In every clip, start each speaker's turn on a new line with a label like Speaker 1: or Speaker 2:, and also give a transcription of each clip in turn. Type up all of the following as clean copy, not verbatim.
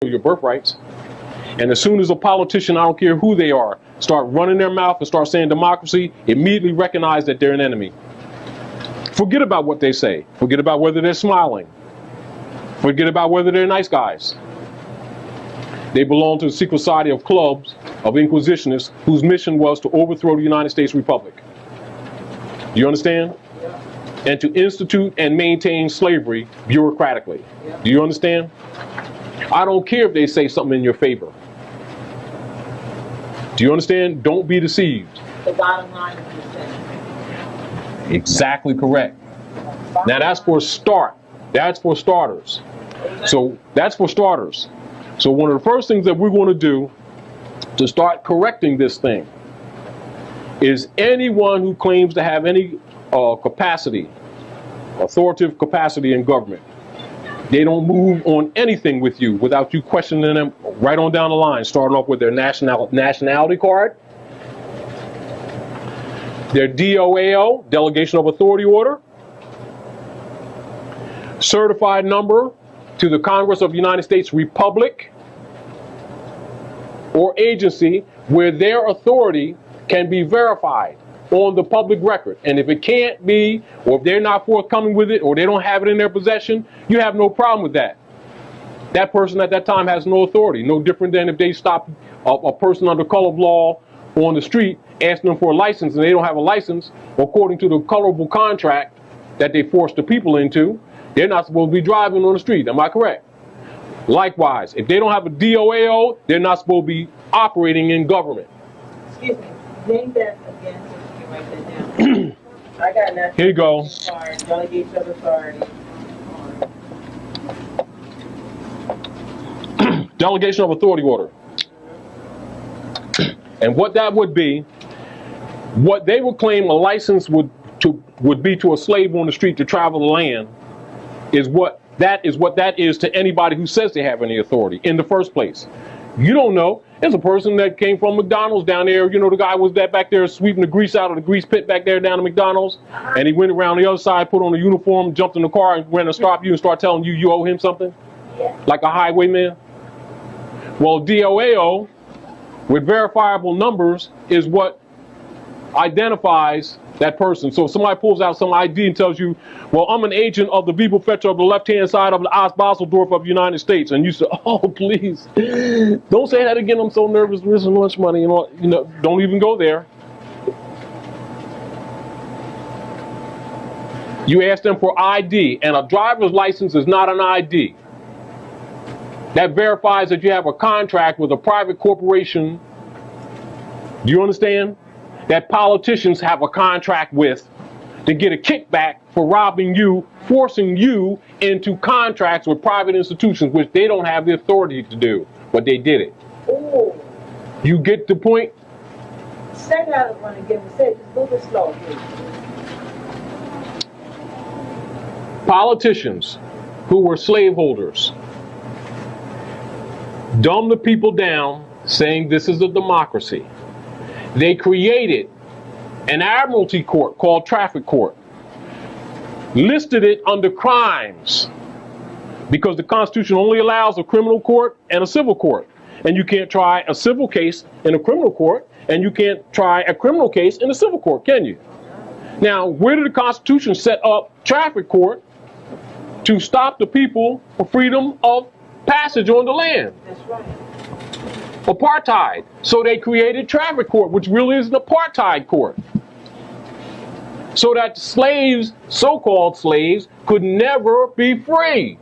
Speaker 1: your birthrights. And as soon as a politician, I don't care who they are, start running their mouth and start saying democracy, immediately recognize that they're an enemy. Forget about what they say. Forget about whether they're smiling. Forget about whether they're nice guys. They belong to the secret society of clubs of inquisitionists whose mission was to overthrow the United States Republic. Do you understand? And to institute and maintain slavery bureaucratically. Do you understand? I don't care if they say something in your favor. Do you understand? Don't be deceived.
Speaker 2: The bottom line is the same.
Speaker 1: Exactly correct. Now that's for start. That's for starters. So that's for starters. So one of the first things that we're going to do to start correcting this thing is anyone who claims to have any capacity, authoritative capacity in government, they don't move on anything with you without you questioning them right on down the line, starting off with their nationality card, their DOAO, Delegation of Authority Order, certified number to the Congress of the United States Republic or agency where their authority can be verified on the public record. And if it can't be, or if they're not forthcoming with it, or they don't have it in their possession, you have no problem with that. That person at that time has no authority, no different than if they stop a person under color of law on the street, asking them for a license, and they don't have a license, according to the colorable contract that they forced the people into, they're not supposed to be driving on the street. Am I correct? Likewise, if they don't have a DOAO, they're not supposed to be operating in government.
Speaker 2: Excuse me, name that again so you can write that down. I got nothing.
Speaker 1: Here you go.
Speaker 2: Delegation of authority.
Speaker 1: Delegation of Authority Order. And what that would be, what they would claim a license would be to a slave on the street to travel the land, is what that is to anybody who says they have any authority in the first place. You don't know. There's a person that came from McDonald's down there. You know, the guy was that back there sweeping the grease out of the grease pit back there down at McDonald's. And he went around the other side, put on a uniform, jumped in the car, and went to stop you and start telling you you owe him something? Yeah. Like a highwayman? Well, DOAO, with verifiable numbers, is what identifies that person. So if somebody pulls out some ID and tells you, well, I'm an agent of the Bibel Fetcher of the left-hand side of the Ostbasseldorf of the United States, and you say, oh, please, don't say that again, I'm so nervous, there's so much money, you know, don't even go there. You ask them for ID, and a driver's license is not an ID. That verifies that you have a contract with a private corporation. Do you understand? That politicians have a contract with to get a kickback for robbing you, forcing you into contracts with private institutions, which they don't have the authority to do, but they did it.
Speaker 2: Ooh.
Speaker 1: You get the point?
Speaker 2: Say that again and say it just a little bit slow, please.
Speaker 1: Politicians who were slaveholders dumb the people down, saying this is a democracy. They created an admiralty court called traffic court, listed it under crimes, because the Constitution only allows a criminal court and a civil court. And you can't try a civil case in a criminal court, and you can't try a criminal case in a civil court, can you? Now, where did the Constitution set up traffic court? To stop the people for freedom of passage on the land.
Speaker 2: That's right.
Speaker 1: Apartheid. So they created traffic court, which really is an apartheid court. So that slaves, so-called slaves, could never be free.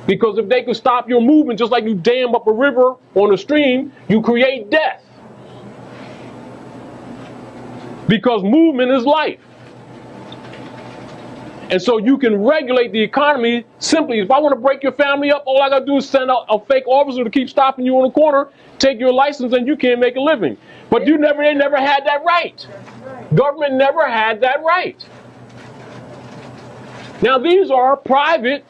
Speaker 1: Because if they could stop your movement, just like you dam up a river on a stream, you create death. Because movement is life. And so you can regulate the economy simply. If I want to break your family up, all I got to do is send out a fake officer to keep stopping you on the corner, take your license, and you can't make a living. But they never had that right. Government never had that right. Now these are private,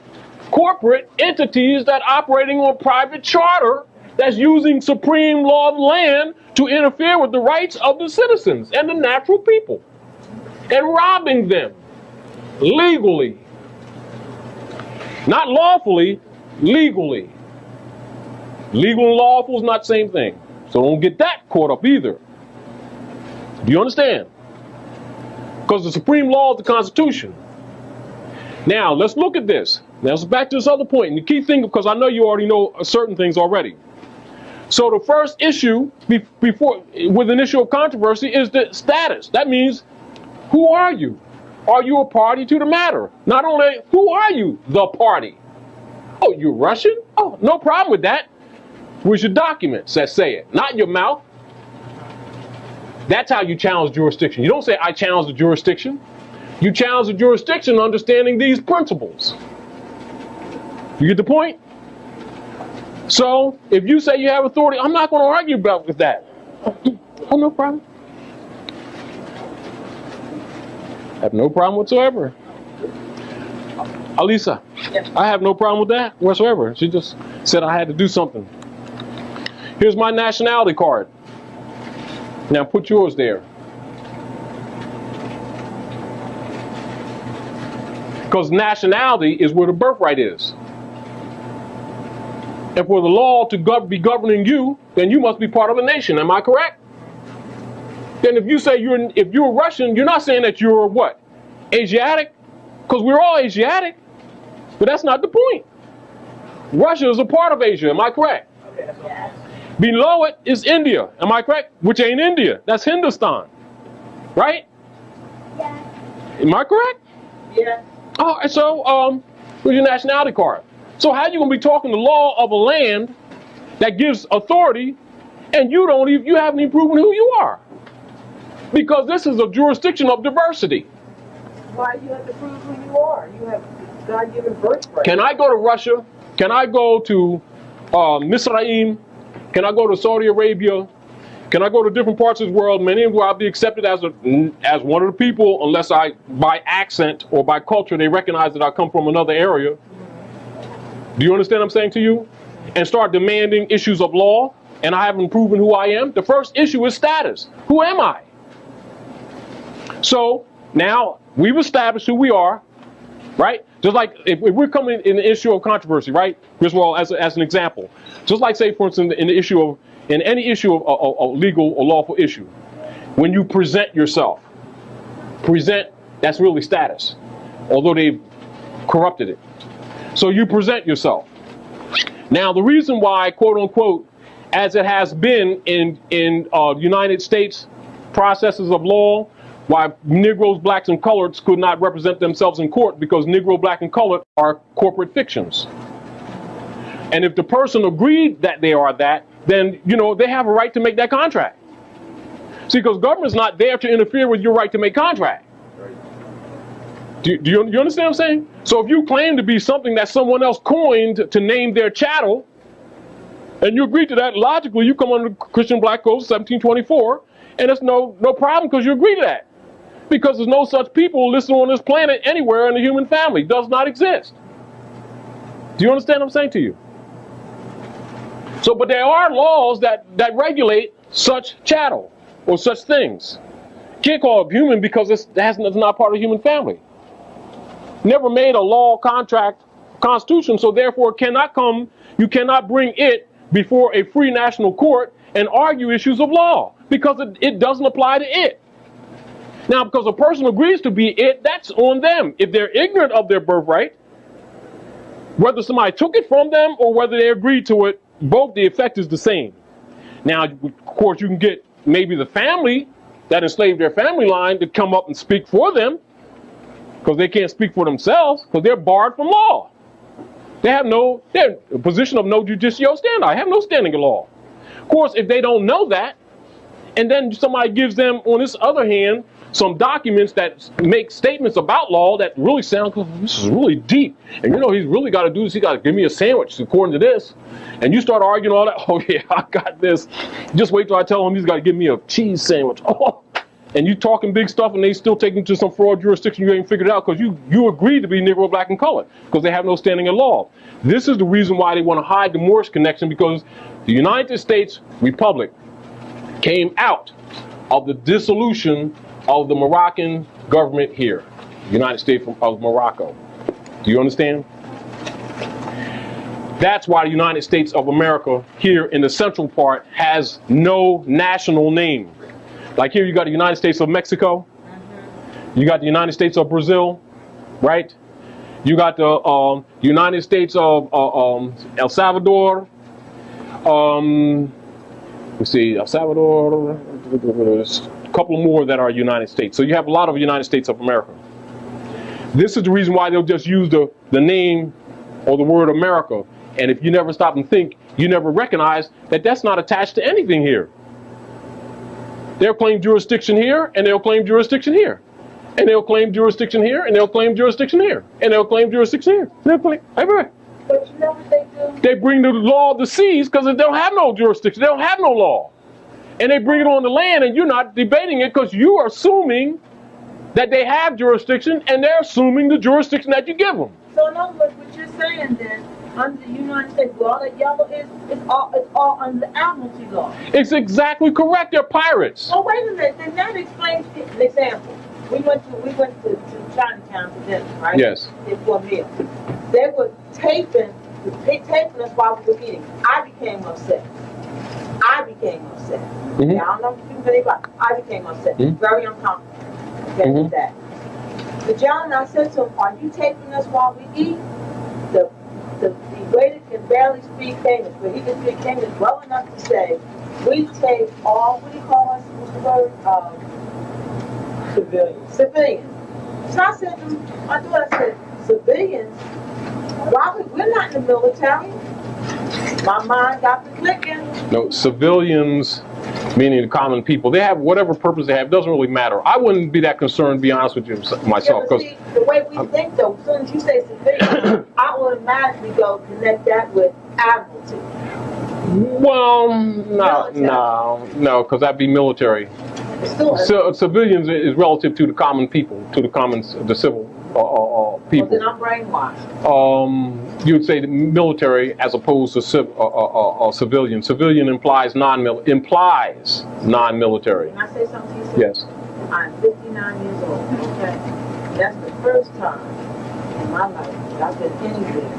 Speaker 1: corporate entities that operating on private charter that's using supreme law of the land to interfere with the rights of the citizens and the natural people and robbing them. Legally, not lawfully, legally. Legal and lawful is not the same thing. So don't get that caught up either. Do you understand? Because the supreme law is the Constitution. Now, let's look at this. Now, let's back to this other point. And the key thing, because I know you already know certain things already. So the first issue with an issue of controversy is the status. That means, who are you? Are you a party to the matter? Not only, who are you? The party. Oh, you're Russian? Oh, no problem with that. Where's your documents that say it? Not your mouth. That's how you challenge jurisdiction. You don't say, I challenge the jurisdiction. You challenge the jurisdiction understanding these principles. You get the point? So, if you say you have authority, I'm not going to argue about with that. Oh, no problem. I have no problem whatsoever. Alisa, yes. I have no problem with that whatsoever. She just said I had to do something. Here's my nationality card. Now put yours there. Because nationality is where the birthright is. And for the law to be governing you, then you must be part of a nation. Am I correct? Then if you say if you're Russian, you're not saying that you're what? Asiatic? Because we're all Asiatic. But that's not the point. Russia is a part of Asia. Am I correct? Yes. Below it is India. Am I correct? Which ain't India. That's Hindustan. Right? Yes. Am I correct?
Speaker 2: Yes.
Speaker 1: Oh, so here's your nationality card. So how are you going to be talking the law of a land that gives authority and you haven't even proven who you are? Because this is a jurisdiction of diversity.
Speaker 2: Why do you have to prove who you are? You have God-given birthright.
Speaker 1: Can I go to Russia? Can I go to Misraim? Can I go to Saudi Arabia? Can I go to different parts of the world? Many of where I'll be accepted as one of the people, unless by accent or by culture, they recognize that I come from another area. Do you understand what I'm saying to you? And start demanding issues of law, and I haven't proven who I am. The first issue is status. Who am I? So now we've established who we are, right? Just like if we're coming in the issue of controversy, right? Just well, as an example, just like say, for instance, in any issue of legal or lawful issue, when you present yourself, that's really status, although they've corrupted it. So you present yourself. Now, the reason why, quote unquote, as it has been in United States processes of law, why Negroes, blacks, and coloreds could not represent themselves in court because Negro, black, and colored are corporate fictions. And if the person agreed that they are that, then, they have a right to make that contract. See, because government's not there to interfere with your right to make contract. Do you understand what I'm saying? So if you claim to be something that someone else coined to name their chattel, and you agree to that, logically you come under Christian Black Code 1724, and it's no problem because you agree to that. Because there's no such people listed on this planet anywhere in the human family. It does not exist. Do you understand what I'm saying to you? So, but there are laws that regulate such chattel or such things. Can't call it human because it's not part of the human family. Never made a law, contract, constitution, so therefore you cannot bring it before a free national court and argue issues of law because it doesn't apply to it. Now, because a person agrees to be it, that's on them. If they're ignorant of their birthright, whether somebody took it from them or whether they agreed to it, both the effect is the same. Now, of course, you can get maybe the family that enslaved their family line to come up and speak for them because they can't speak for themselves because they're barred from law. They're in a position of no judicial stand. I have no standing in law. Of course, if they don't know that, and then somebody gives them, on this other hand, some documents that make statements about law that really sound, this is really deep. And he's really got to do this. He got to give me a sandwich according to this. And you start arguing all that. Oh yeah, I got this. Just wait till I tell him he's got to give me a cheese sandwich. Oh, and you talking big stuff and they still taking to some fraud jurisdiction you ain't figured out because you agreed to be Negro, black, and colored because they have no standing in law. This is the reason why they want to hide the Moorish connection, because the United States Republic came out of the dissolution of the Moroccan government here, United States of Morocco. Do you understand? That's why the United States of America here in the central part has no national name. Like here you got the United States of Mexico, you got the United States of Brazil, right? You got the United States of El Salvador. Let's see, El Salvador, a couple more that are United States. So you have a lot of United States of America. This is the reason why they'll just use the name or the word America. And if you never stop and think, you never recognize that that's not attached to anything here. They'll claim jurisdiction here, and they'll claim jurisdiction here. And they'll claim jurisdiction here, and they'll claim jurisdiction here. And they'll claim jurisdiction here. They'll claim everywhere.
Speaker 2: But you know what they do?
Speaker 1: They bring the law of the seas because they don't have no jurisdiction. They don't have no law. And they bring it on the land, and you're not debating it because you are assuming that they have jurisdiction, and they're assuming the jurisdiction that you give them.
Speaker 2: So in other words, what you're saying then, under the United States law, that yellow is it's all under the admiralty law.
Speaker 1: It's exactly correct. They're pirates.
Speaker 2: Oh, wait a minute. Then that explains an example. We went to Chinatown for dinner, right?
Speaker 1: Yes.
Speaker 2: For a meal. They were taping us while we were eating. I became upset.
Speaker 1: Mm-hmm.
Speaker 2: Yeah, I don't know if you think about it. I became upset.
Speaker 1: Mm-hmm.
Speaker 2: Very uncomfortable. Okay, with that. The gentleman, I said to him, are you taping us while we eat? The greater can barely speak English, but he can speak English well enough to say, we take all, what do you call us, Mr. Word? Civilians. So I said to him, I said, civilians? Why we're not in the military? My mind got to clicking.
Speaker 1: No, civilians, meaning the common people, they have whatever purpose they have. It doesn't really matter. I wouldn't be that concerned, to be honest with you, myself.
Speaker 2: Yeah, see, the way we think, though, as soon as you say civilian, I automatically go connect that with admiralty.
Speaker 1: Well, no, because that'd be military. So, civilians is relative to the common people, to the civil people.
Speaker 2: Well, then I'm brainwashed.
Speaker 1: You would say the military as opposed to civilian. Civilian implies non-military.
Speaker 2: Can I say something to you, sir?
Speaker 1: Yes.
Speaker 2: I'm 59 years old, okay? That's the first time in my life that I've been anywhere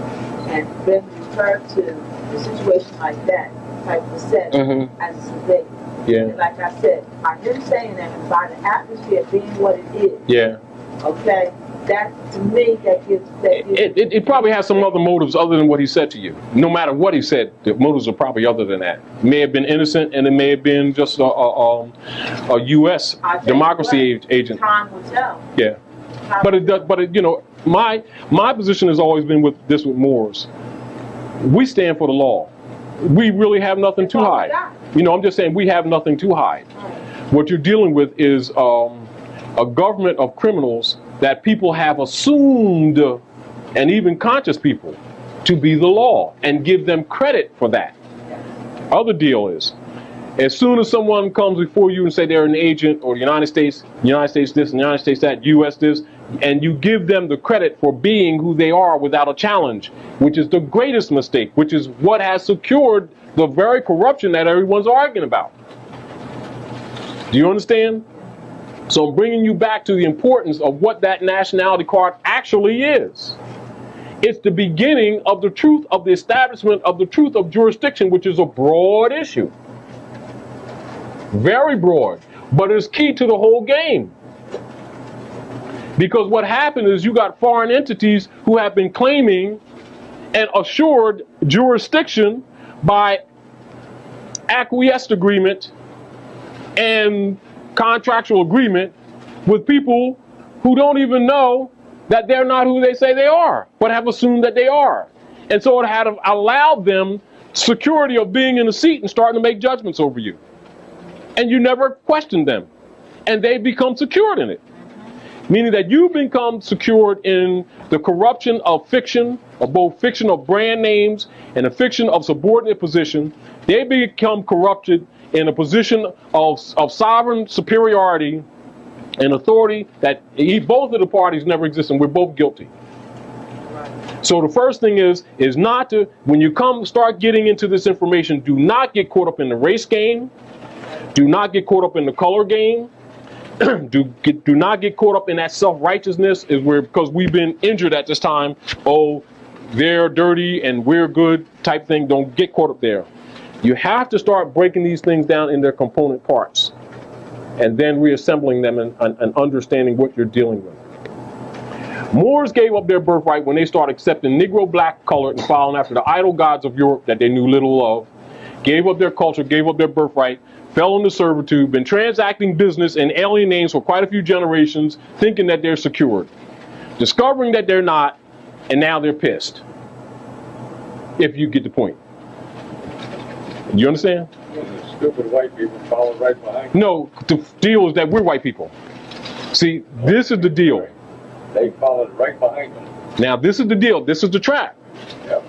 Speaker 2: and been referred to a situation like that, type of setting, as a civilian.
Speaker 1: Yeah.
Speaker 2: And like I said, by him saying that and by the atmosphere being what it is,
Speaker 1: yeah.
Speaker 2: Okay, that to me, that gives.
Speaker 1: It probably has some other motives other than what he said to you. No matter what he said, the motives are probably other than that. It may have been innocent, and it may have been just a U.S. democracy agent.
Speaker 2: Time will tell.
Speaker 1: Yeah, but you know, my position has always been with Moors. We stand for the law. We really have nothing to hide. You know, I'm just saying we have nothing to hide. What you're dealing with is a government of criminals that people have assumed, and even conscious people, to be the law and give them credit for that. Other deal is, as soon as someone comes before you and say they're an agent or the United States this, and the United States that, U.S. this, and you give them the credit for being who they are without a challenge, which is the greatest mistake, which is what has secured the very corruption that everyone's arguing about. Do you understand? So I'm bringing you back to the importance of what that nationality card actually is. It's the beginning of the truth of the establishment of the truth of jurisdiction, which is a broad issue. Very broad, but it's key to the whole game. Because what happened is you got foreign entities who have been claiming and assured jurisdiction by acquiesced agreement and contractual agreement with people who don't even know that they're not who they say they are, but have assumed that they are. And so it had allowed them security of being in a seat and starting to make judgments over you. And you never questioned them. And they become secured in it. Meaning that you become secured in the corruption of fiction, of both fiction of brand names and a fiction of subordinate position. They become corrupted in a position of sovereign superiority and authority that both of the parties never exist, and we're both guilty. So the first thing is not to, when you start getting into this information, do not get caught up in the race game. Do not get caught up in the color game. Do not get caught up in that self-righteousness because we've been injured at this time. Oh, they're dirty and we're good type thing. Don't get caught up there. You have to start breaking these things down in their component parts and then reassembling them and understanding what you're dealing with. Moors gave up their birthright when they started accepting Negro, black, colored, and following after the idol gods of Europe that they knew little of, gave up their culture, gave up their birthright, fell into servitude, been transacting business in alien names for quite a few generations, thinking that they're secured, discovering that they're not, and now they're pissed. If you get the point. You understand?
Speaker 3: Stupid white people follow right behind.
Speaker 1: No, the deal is that we're white people. See, this is the deal.
Speaker 3: They followed right behind them.
Speaker 1: Now, this is the deal. This is the trap.
Speaker 3: Yep.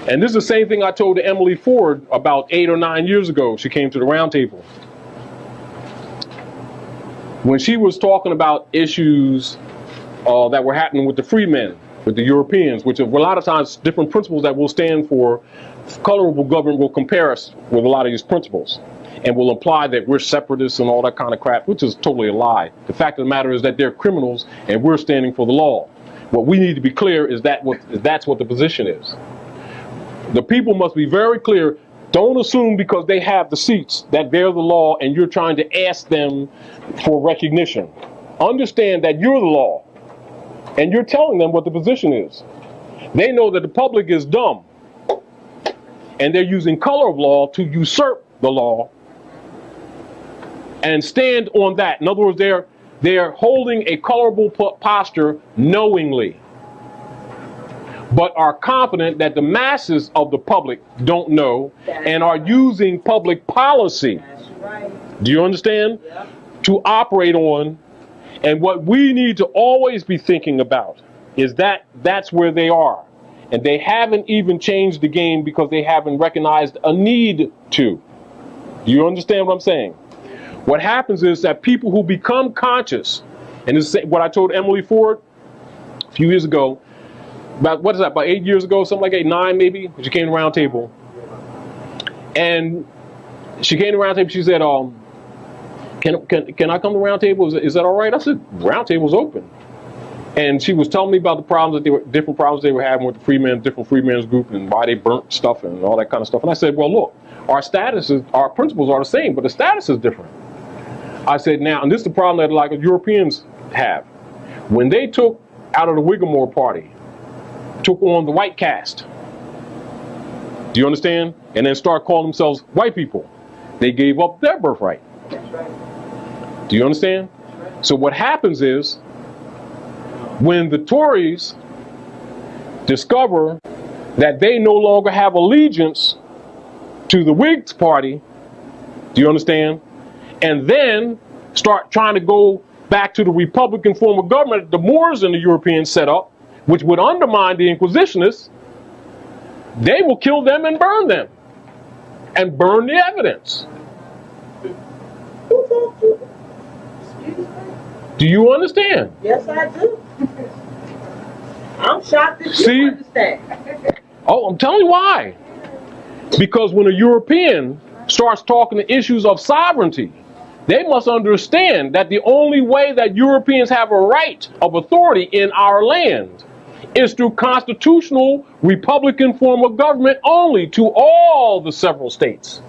Speaker 1: And this is the same thing I told to Emily Ford about 8 or 9 years ago. She came to the round table. When she was talking about issues that were happening with the free men, with the Europeans, which are a lot of times different principles that we'll stand for, colorable government will compare us with a lot of these principles and will imply that we're separatists and all that kind of crap, which is totally a lie. The fact of the matter is that they're criminals and we're standing for the law. What we need to be clear is that that's what the position is. The people must be very clear. Don't assume because they have the seats that they're the law and you're trying to ask them for recognition. Understand that you're the law and you're telling them what the position is. They know that the public is dumb and they're using color of law to usurp the law and stand on that. In other words, they're holding a colorable posture knowingly, but are confident that the masses of the public don't know and are using public policy.
Speaker 2: That's right.
Speaker 1: Do you understand?
Speaker 2: Yep.
Speaker 1: To operate on. And what we need to always be thinking about is that that's where they are. And they haven't even changed the game because they haven't recognized a need to. Do you understand what I'm saying? What happens is that people who become conscious, and this is what I told Emily Ford a few years ago, about 8 years ago, something like 8, 9 maybe, she came to the round table. And she came to the round table, she said, can I come to the round table? Is that all right? I said, round table's open. And she was telling me about the problems different problems they were having with the different freemen's group and why they burnt stuff and all that kind of stuff. And I said, well, look, our principles are the same, but the status is different. I said, now, and this is the problem that like Europeans have. When they took out of the Whiggamore party, took on the white caste, do you understand? And then start calling themselves white people. They gave up their birthright.
Speaker 2: That's right.
Speaker 1: Do you understand? So what happens is, when the Tories discover that they no longer have allegiance to the Whigs party, do you understand? And then start trying to go back to the Republican form of government that the Moors and the Europeans set up, which would undermine the Inquisitionists, they will kill them and burn them. And burn the evidence.
Speaker 2: Who told you? Excuse me?
Speaker 1: Do you understand?
Speaker 2: Yes, I do. I'm shocked that you
Speaker 1: See?
Speaker 2: understand.
Speaker 1: Oh, I'm telling you why. Because when a European starts talking to issues of sovereignty, they must understand that the only way that Europeans have a right of authority in our land is through constitutional Republican form of government only to all the several states.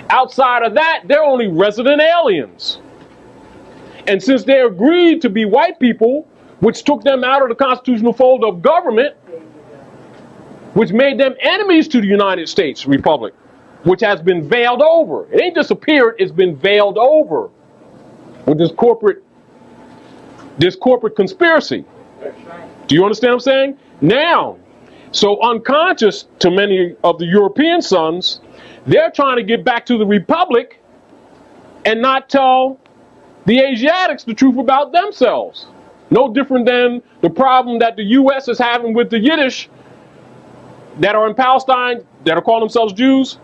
Speaker 1: Outside of that, they're only resident aliens. And since they agreed to be white people, which took them out of the constitutional fold of government, which made them enemies to the United States Republic, which has been veiled over. It ain't disappeared, it's been veiled over with this corporate conspiracy. Do you understand what I'm saying? Now, so unconscious to many of the European sons, they're trying to get back to the Republic and not tell the Asiatics the truth about themselves. No different than the problem that the U.S. is having with the Yiddish that are in Palestine, that are calling themselves Jews,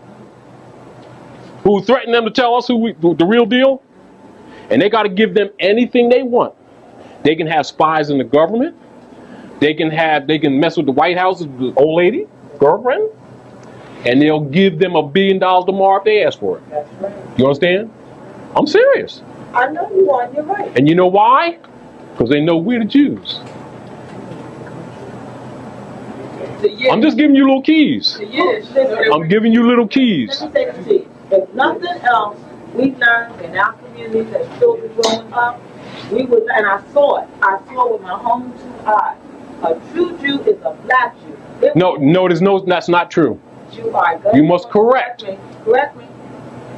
Speaker 1: who threaten them to tell us the real deal. And they got to give them anything they want. They can have spies in the government. They can mess with the White House's old lady, girlfriend, and they'll give them $1 billion tomorrow if they ask for it.
Speaker 2: That's right.
Speaker 1: You understand? I'm serious.
Speaker 2: I know you are, you're right.
Speaker 1: And you know why? Because they know we're the Jews. I'm just giving you little keys. I'm giving you little keys.
Speaker 2: Let me say this to you. If nothing else, we've learned in our communities as children growing up, we would, and I saw it. I saw it with my own 2 eyes. A true Jew is a black Jew.
Speaker 1: No, that's not true. You must correct.
Speaker 2: Correct me.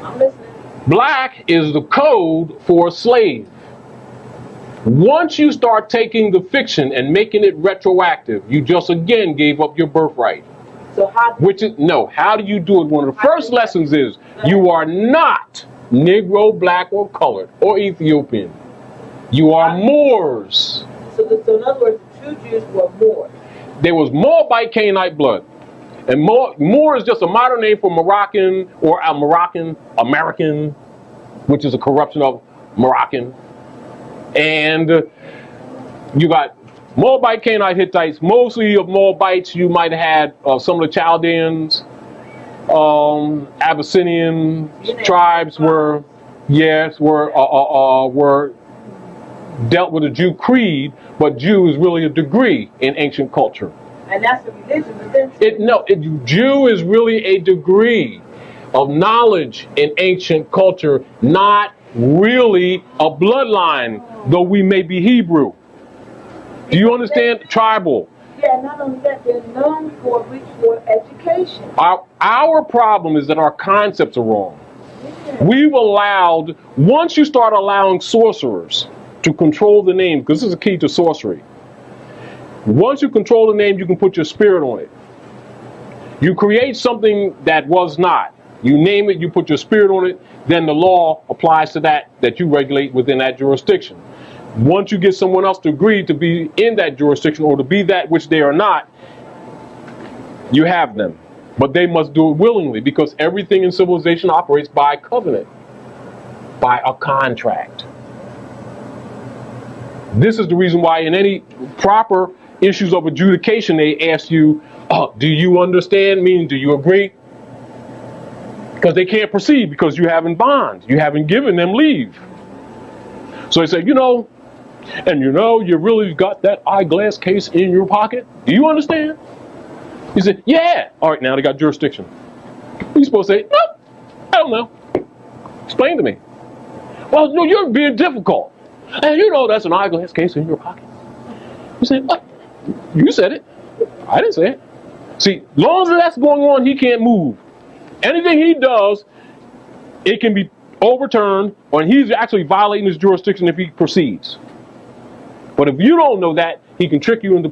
Speaker 2: I'm listening.
Speaker 1: Black is the code for a slave. Once you start taking the fiction and making it retroactive, you just again gave up your birthright.
Speaker 2: So how
Speaker 1: how do you do it? One of the first lessons is you are not Negro, black, or colored, or Ethiopian. You are Moors.
Speaker 2: So in other words, the true Jews were Moors.
Speaker 1: There was Moabite Canaanite blood. And Moor is just a modern name for Moroccan or American, which is a corruption of Moroccan. And you got Moabite, Canaanite, Hittites. Mostly of Moabites, you might have had some of the Chaldeans, Abyssinian tribes were dealt with a Jew creed, but Jew is really a degree in ancient culture.
Speaker 2: And that's a religion, but then
Speaker 1: Jew is really a degree of knowledge in ancient culture, not really a bloodline, though we may be Hebrew. Do you understand? Tribal.
Speaker 2: Yeah, not only that, they're known for education.
Speaker 1: Our problem is that our concepts are wrong.
Speaker 2: Yeah.
Speaker 1: We've allowed, once you start allowing sorcerers to control the name, because this is the key to sorcery. Once you control the name, you can put your spirit on it. You create something that was not. You name it, you put your spirit on it, then the law applies to that you regulate within that jurisdiction. Once you get someone else to agree to be in that jurisdiction or to be that which they are not, you have them. But they must do it willingly, because everything in civilization operates by covenant, by a contract. This is the reason why in any proper issues of adjudication, they ask you, do you understand? Meaning, do you agree? Because they can't proceed because you haven't bond. You haven't given them leave. So they say, you really got that eyeglass case in your pocket? Do you understand? You say, yeah. All right, now they got jurisdiction. You're supposed to say, nope, I don't know. Explain to me. Well, no, you're being difficult. And that's an eyeglass case in your pocket. You say, what? You said it. I didn't say it. See, as long as that's going on, he can't move. Anything he does, it can be overturned, or he's actually violating his jurisdiction if he proceeds. But if you don't know that, he can trick you into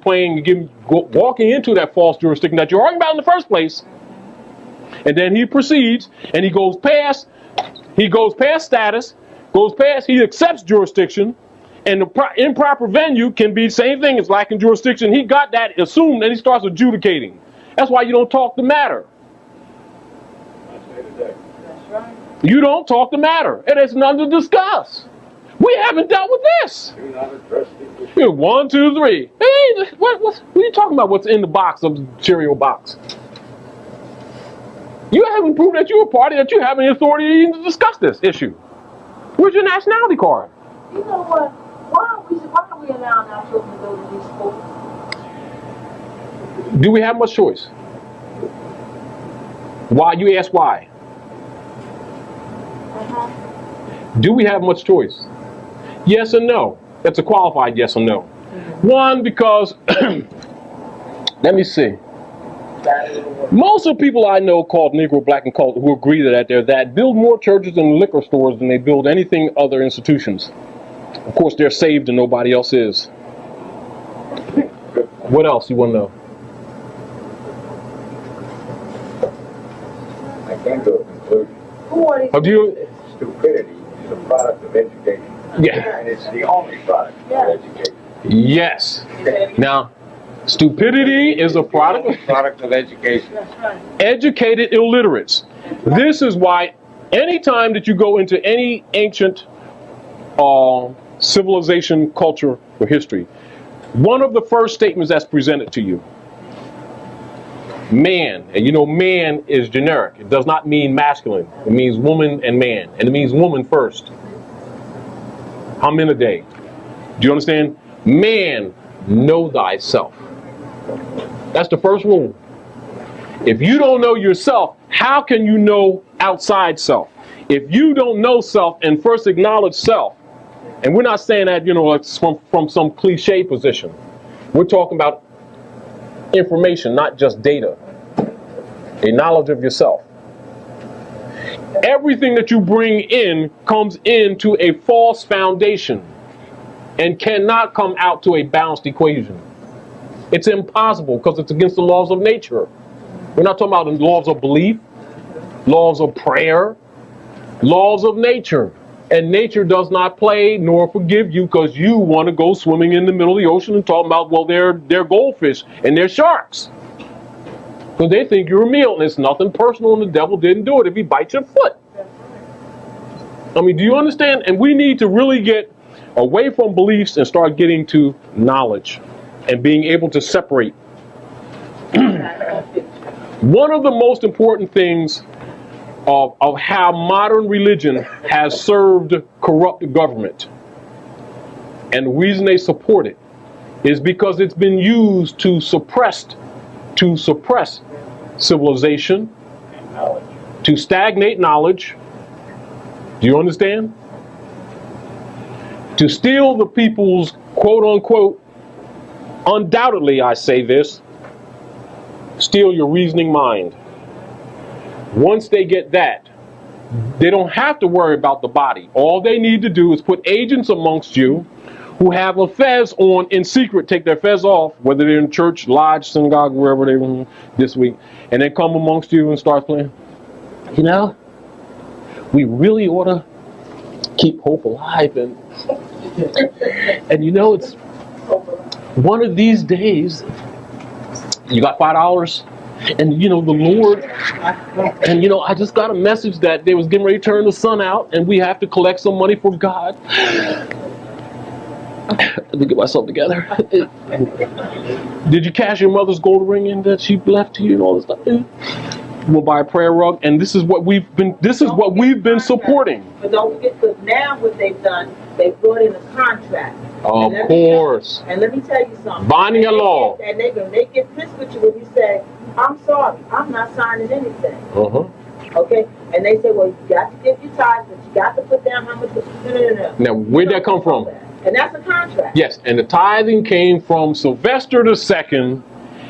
Speaker 1: walking into that false jurisdiction that you're arguing about in the first place. And then he proceeds, and he goes past status, he accepts jurisdiction, and the improper venue can be the same thing as lacking jurisdiction. He got that assumed, and he starts adjudicating. That's why you don't talk the matter.
Speaker 2: that's right.
Speaker 1: You don't talk the matter. It is nothing to discuss. We haven't dealt with this.
Speaker 3: Do not address the issue.
Speaker 1: 1, 2, 3. Hey, what are you talking about? What's in the box of the cereal box? You haven't proved that you're a party, that you have any authority to even discuss this issue. Where's your nationality card?
Speaker 2: You know what? Why are we allowing our children to go to these schools?
Speaker 1: Do we have much choice? Why? You ask why. Do we have much choice? Yes and no. That's a qualified yes or no. One, because, let me see. Most of the people I know called Negro, Black, and Colored who agree that build more churches and liquor stores than they build anything other institutions. Of course, they're saved and nobody else is. What else you want to know?
Speaker 3: I came to a conclusion.
Speaker 2: Who are these?
Speaker 1: Have you?
Speaker 3: Stupidity is a product of education.
Speaker 1: Yeah.
Speaker 3: And it's the only product of education.
Speaker 1: Yes. Now, stupidity is a product
Speaker 3: of education.
Speaker 2: That's right.
Speaker 1: Educated illiterates. This is why anytime that you go into any ancient civilization, culture, or history, one of the first statements that's presented to you, man, and man is generic. It does not mean masculine. It means woman and man, and it means woman first. Hamina day. Do you understand? Man, know thyself. That's the first rule. If you don't know yourself, how can you know outside self? If you don't know self and first acknowledge self, and we're not saying that, it's from some cliche position. We're talking about information, not just data. A knowledge of yourself. Everything that you bring in comes into a false foundation and cannot come out to a balanced equation. It's impossible because it's against the laws of nature. We're not talking about the laws of belief, laws of prayer, laws of nature. And nature does not play nor forgive you because you want to go swimming in the middle of the ocean and talk about, well, they're goldfish and they're sharks. Because they think you're a meal, and it's nothing personal, and the devil didn't do it if he bites your foot. I mean, do you understand? And we need to really get away from beliefs and start getting to knowledge and being able to separate. One of the most important things of how modern religion has served corrupt government, and the reason they support it, is because it's been used to suppress civilization, to stagnate knowledge. Do you understand? To steal the people's quote unquote, undoubtedly I say this, steal your reasoning mind. Once they get that, they don't have to worry about the body. All they need to do is put agents amongst you who have a fez on in secret, take their fez off, whether they're in church, lodge, synagogue, wherever they were this week, and then come amongst you and start playing. We really ought to keep hope alive, and it's one of these days. You got $5, and the Lord, and I just got a message that they was getting ready to turn the sun out, and we have to collect some money for God. Let me get myself together. Did you cash your mother's gold ring in that she left to you and all this stuff? We'll buy a prayer rug, and this is what we've been supporting.
Speaker 2: But don't forget, because now what they've done, they brought in a contract.
Speaker 1: Of course.
Speaker 2: And let me tell you something.
Speaker 1: Binding a law.
Speaker 2: And they get pissed with you when you say, I'm sorry, I'm not signing anything. Okay? And they say, well, you got to give your tithes, but you got to put down how much. No.
Speaker 1: Now, where'd that come from?
Speaker 2: And that's a contract.
Speaker 1: Yes, and the tithing came from Sylvester II,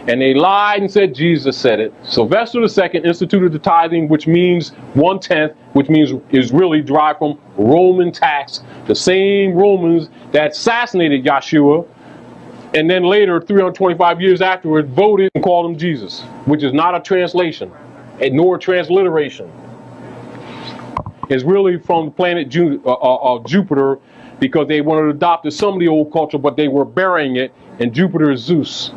Speaker 1: and they lied and said Jesus said it. Sylvester II instituted the tithing, which means 1/10, which means is really derived from Roman tax. The same Romans that assassinated Yeshua, and then later, 325 years afterward, voted and called him Jesus, which is not a translation, nor a transliteration. It's really from the planet Jupiter, because they wanted to adopt some of the old culture, but they were burying it, and Jupiter is Zeus.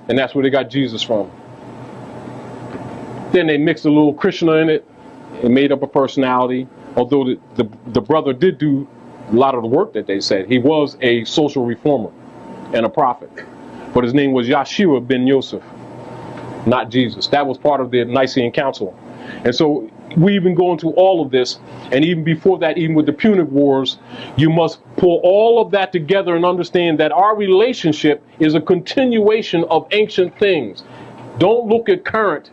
Speaker 1: And that's where they got Jesus from. Then they mixed a little Krishna in it and made up a personality, although the brother did do a lot of the work that they said. He was a social reformer and a prophet. But his name was Yeshua ben Yosef, not Jesus. That was part of the Nicene Council. And so we even go into all of this, and even before that, even with the Punic Wars, you must pull all of that together and understand that our relationship is a continuation of ancient things. Don't look at current.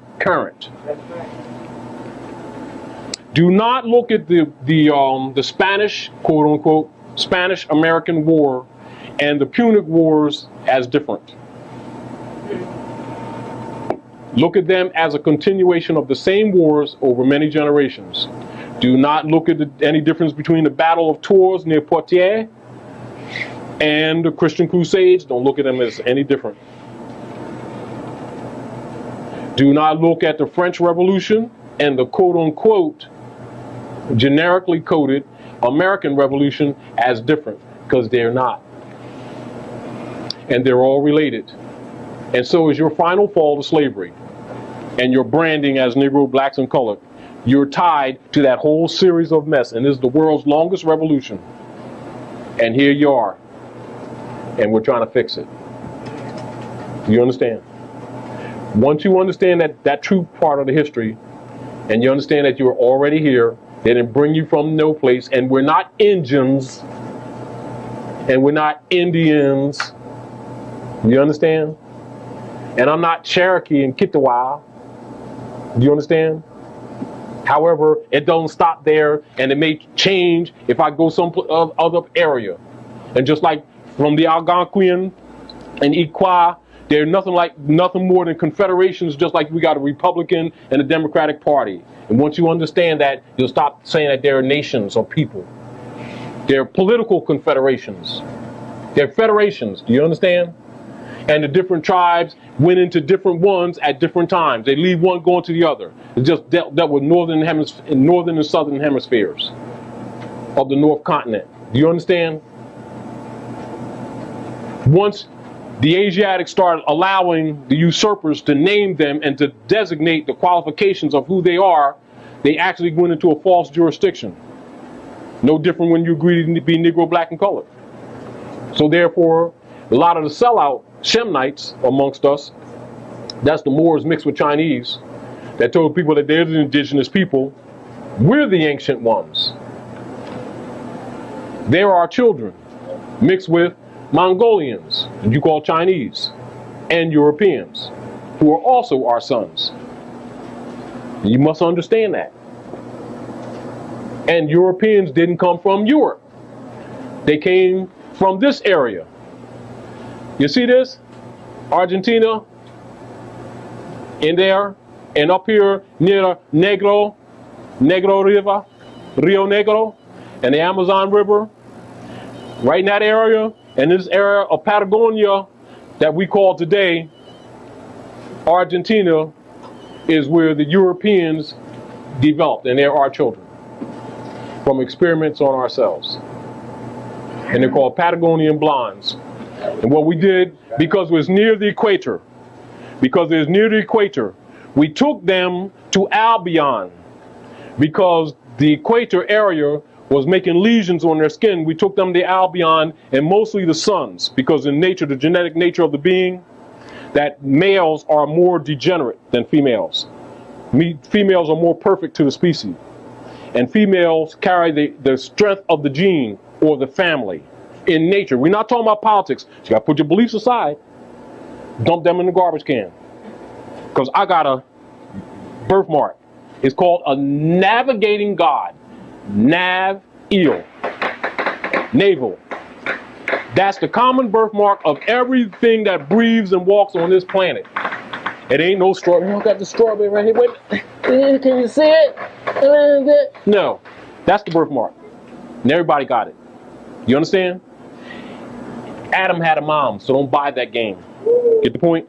Speaker 1: Do not look at the Spanish, quote unquote, Spanish-American War and the Punic Wars as different. Look at them as a continuation of the same wars over many generations. Do not look at any difference between the Battle of Tours near Poitiers and the Christian Crusades. Don't look at them as any different. Do not look at the French Revolution and the quote-unquote, generically coded American Revolution as different, because they're not. And they're all related. And so is your final fall to slavery and your branding as Negro, blacks, and colored. You're tied to that whole series of mess, and this is the world's longest revolution. And here you are, and we're trying to fix it. Do you understand? Once you understand that true part of the history, and you understand that you're already here, they didn't bring you from no place, and we're not Indians, and we're not Indians. You understand? And I'm not Cherokee and Kitawa. Do you understand? However, it doesn't stop there, and it may change if I go some other area. And just like from the Algonquian and Iqua, they're nothing more than confederations, just like we got a Republican and a Democratic Party. And once you understand that, you'll stop saying that they're nations or people. They're political confederations. They're federations. Do you understand? And the different tribes went into different ones at different times. They leave one going to the other. It just dealt with northern and southern hemispheres of the North Continent. Do you understand? Once the Asiatics started allowing the usurpers to name them and to designate the qualifications of who they are, they actually went into a false jurisdiction. No different when you agree to be Negro, black, and colored. So therefore, a lot of the sellout Shemnites amongst us, that's the Moors mixed with Chinese, that told people that they're the indigenous people. We're the ancient ones. They're our children, mixed with Mongolians, that you call Chinese, and Europeans, who are also our sons. You must understand that. And Europeans didn't come from Europe. They came from this area. You see this? Argentina in there, and up here near Negro River, Rio Negro, and the Amazon River, right in that area, and this area of Patagonia that we call today Argentina, is where the Europeans developed, and they're our children from experiments on ourselves. And they're called Patagonian blondes. And what we did, because it was near the equator, we took them to Albion. Because the equator area was making lesions on their skin, we took them to Albion, and mostly the sons, because in nature, the genetic nature of the being, that males are more degenerate than females. Females are more perfect to the species. And females carry the strength of the gene or the family in nature. We're not talking about politics. You gotta put your beliefs aside. Dump them in the garbage can. Because I got a birthmark. It's called a navigating god. Nav-eel. Navel. That's the common birthmark of everything that breathes and walks on this planet. It ain't no strawberry. I got the strawberry right here. Wait, can you see it? No, that's the birthmark. And everybody got it. You understand? Adam had a mom, so don't buy that game. Get the point?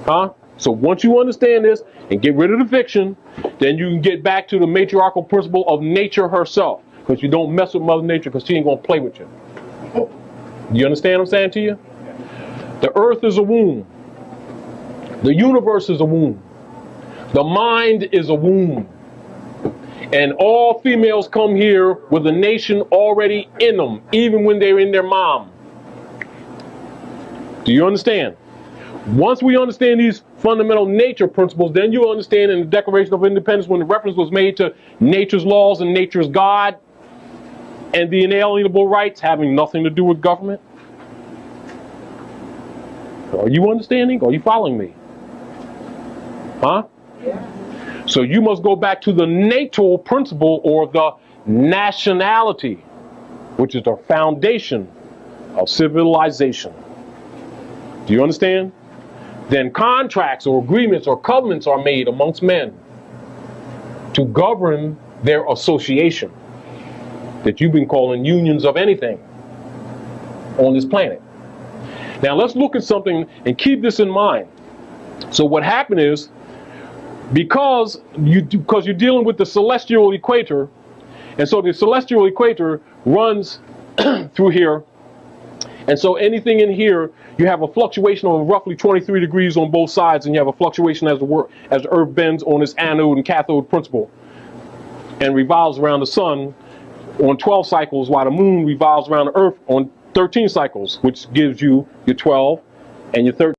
Speaker 1: Huh? So once you understand this and get rid of the fiction, then you can get back to the matriarchal principle of nature herself. Because you don't mess with Mother Nature, because she ain't going to play with you. You understand what I'm saying to you? The earth is a womb. The universe is a womb. The mind is a womb. And all females come here with a nation already in them, even when they're in their mom. Do you understand? Once we understand these fundamental nature principles, then you understand in the Declaration of Independence, when the reference was made to nature's laws and nature's God and the inalienable rights having nothing to do with government. Are you understanding? Are you following me? Huh?
Speaker 2: Yeah.
Speaker 1: So you must go back to the natal principle, or the nationality, which is the foundation of civilization. Do you understand? Then contracts or agreements or covenants are made amongst men to govern their association, that you've been calling unions of anything on this planet. Now let's look at something and keep this in mind. So what happened is, because you're dealing with the celestial equator, and so the celestial equator runs through here, and so anything in here, you have a fluctuation of roughly 23 degrees on both sides, and you have a fluctuation as the Earth bends on its anode and cathode principle and revolves around the sun on 12 cycles, while the moon revolves around the Earth on 13 cycles, which gives you your 12 and your 13.